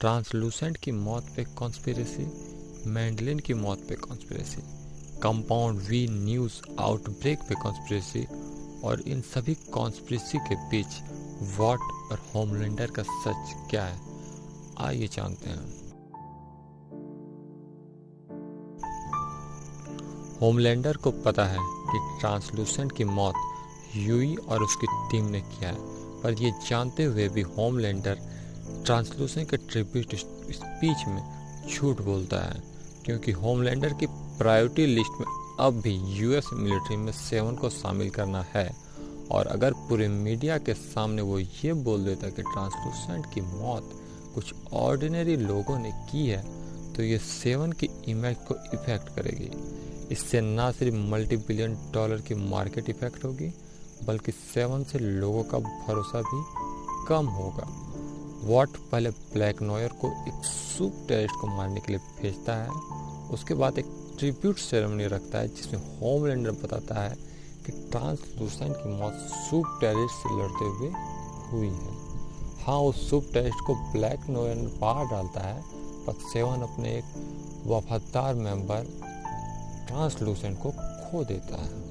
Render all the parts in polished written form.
Translucent की मौत पे कॉन्स्पिरेसी, मैंडलिन की मौत पे conspiracy, compound V news outbreak पे कॉन्स्पिरेसी, और इन सभी कॉन्स्पिरेसी के बीच वॉट और होमलैंडर का सच क्या है, आइए जानते हैं। होमलैंडर को पता है कि ट्रांसलूसेंट की मौत ह्यूई और उसकी टीम ने किया है, पर ये जानते हुए भी होमलैंडर ट्रांसलूसेंट के ट्रिब्यूट स्पीच में झूठ बोलता है, क्योंकि होमलैंडर की प्रायोरिटी लिस्ट में अब भी यूएस मिलिट्री में 7 को शामिल करना है। और अगर पूरे मीडिया के सामने वो ये बोल देता कि ट्रांसलूसेंट की मौत कुछ ऑर्डिनरी लोगों ने की है, तो ये 7 की इमेज को इफेक्ट करेगी। इससे ना सिर्फ $multi-billion की मार्केट इफेक्ट होगी, बल्कि 7 से लोगों का भरोसा भी कम होगा। वॉट पहले ब्लैक नॉयर को एक सूप टेररिस्ट को मारने के लिए भेजता है, उसके बाद एक ट्रिब्यूट सेरेमनी रखता है जिसमें होमलैंडर बताता है कि ट्रांसलूसेंट की मौत सूप टेररिस्ट से लड़ते हुए हुई है। हाँ, उस सूप टेररिस्ट को ब्लैक नॉयर बाहर डालता है, पर 7 अपने एक वफादार मेंबर ट्रांसलूसेंट को खो देता है।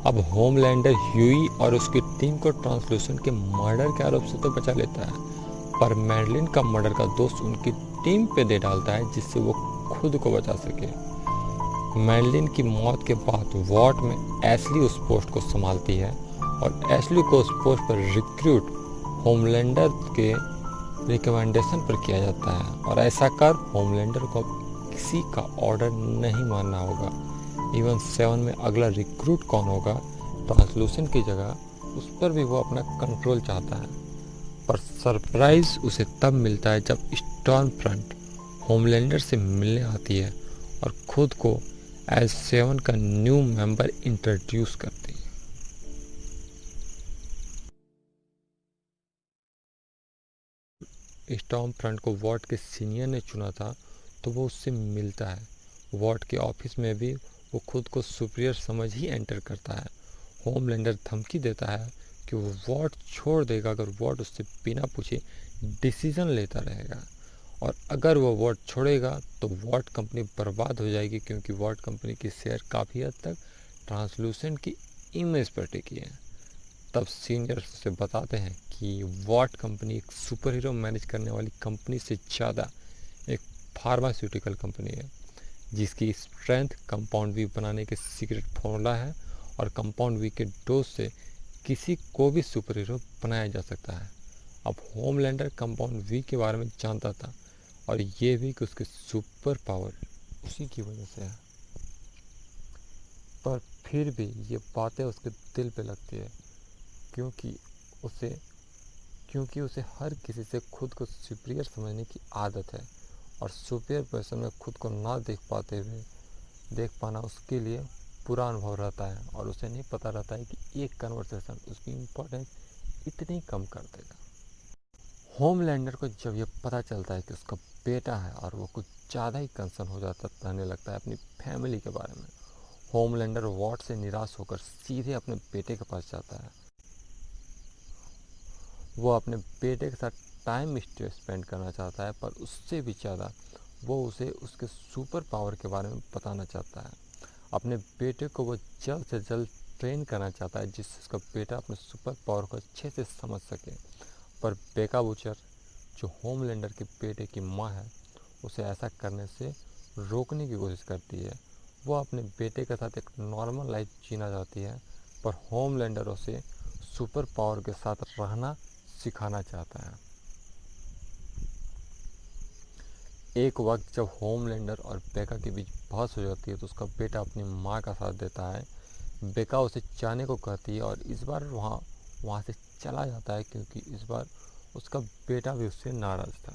अब होमलैंडर ह्यूई और उसकी टीम को ट्रांसलूसेंट के मर्डर के आरोप से तो बचा लेता है, पर मैडलिन का मर्डर का दोष उनकी टीम पे दे डालता है, जिससे वो खुद को बचा सके। मैडलिन की मौत के बाद वॉट में एशली उस पोस्ट को संभालती है, और एशली को उस पोस्ट पर रिक्रूट होमलैंडर के रिकमेंडेशन पर किया जाता है, और ऐसा कर होमलैंडर को किसी का ऑर्डर नहीं मानना होगा। इवन 7 में अगला रिक्रूट कौन होगा ट्रांसलूसेंट की जगह, उस पर भी वो अपना कंट्रोल चाहता है। पर सरप्राइज उसे तब मिलता है जब स्टॉर्म फ्रंट होमलैंडर से मिलने आती है और खुद को एज 7 का न्यू मेंबर इंट्रोड्यूस करती है। स्टॉर्म फ्रंट को वॉट के सीनियर ने चुना था, तो वो उससे मिलता है। वॉट के ऑफिस में भी वो खुद को सुपीरियर समझ ही एंटर करता है। होमलैंडर धमकी देता है कि वो वॉट छोड़ देगा अगर वॉट उससे बिना पूछे डिसीजन लेता रहेगा, और अगर वो वॉट छोड़ेगा तो वॉट कंपनी बर्बाद हो जाएगी, क्योंकि वॉट कंपनी की शेयर काफ़ी हद तक ट्रांसलूसेंट की इमेज पर टिकी है। तब सीनियर उसे बताते हैं कि वॉट कंपनी एक सुपर हीरो मैनेज करने वाली कंपनी से ज़्यादा एक फार्मास्यूटिकल कंपनी है, जिसकी स्ट्रेंथ कंपाउंड वी बनाने के सीक्रेट फॉर्मूला है, और कंपाउंड वी के डोज से किसी को भी सुपर हीरो बनाया जा सकता है। अब होमलैंडर कंपाउंड वी के बारे में जानता था, और ये भी कि उसके सुपर पावर उसी की वजह से है, पर फिर भी ये बातें उसके दिल पे लगती है, क्योंकि उसे क्योंकि उसे हर किसी से खुद को सुपीरियर समझने की आदत है, और सुपीरियर पर्सन में खुद को ना देख पाना उसके लिए बुरा अनुभव रहता है, और उसे नहीं पता रहता है कि एक कन्वर्सेशन उसकी इम्पोर्टेंस इतनी कम कर देगा। होमलैंडर को जब ये पता चलता है कि उसका बेटा है, और वो कुछ ज़्यादा ही कंसर्न हो जाता रहने लगता है अपनी फैमिली के बारे में। होमलैंडर वॉट से निराश होकर सीधे अपने बेटे के पास जाता है। वो अपने बेटे के साथ टाइम स्पेंड करना चाहता है, पर उससे भी ज़्यादा वो उसे उसके सुपर पावर के बारे में बताना चाहता है। अपने बेटे को वो जल्द से जल्द ट्रेन करना चाहता है, जिससे उसका बेटा अपने सुपर पावर को अच्छे से समझ सके। पर बेका बूचर, जो होमलैंडर के बेटे की माँ है, उसे ऐसा करने से रोकने की कोशिश करती है। वो अपने बेटे के साथ एक नॉर्मल लाइफ जीना चाहती है, पर होमलैंडर उसे सुपर पावर के साथ रहना सिखाना चाहता है। एक वक्त जब होमलैंडर और बेका के बीच बहस हो जाती है, तो उसका बेटा अपनी माँ का साथ देता है। बेका उसे जाने को कहती है, और इस बार वहाँ से चला जाता है, क्योंकि इस बार उसका बेटा भी उससे नाराज़ था।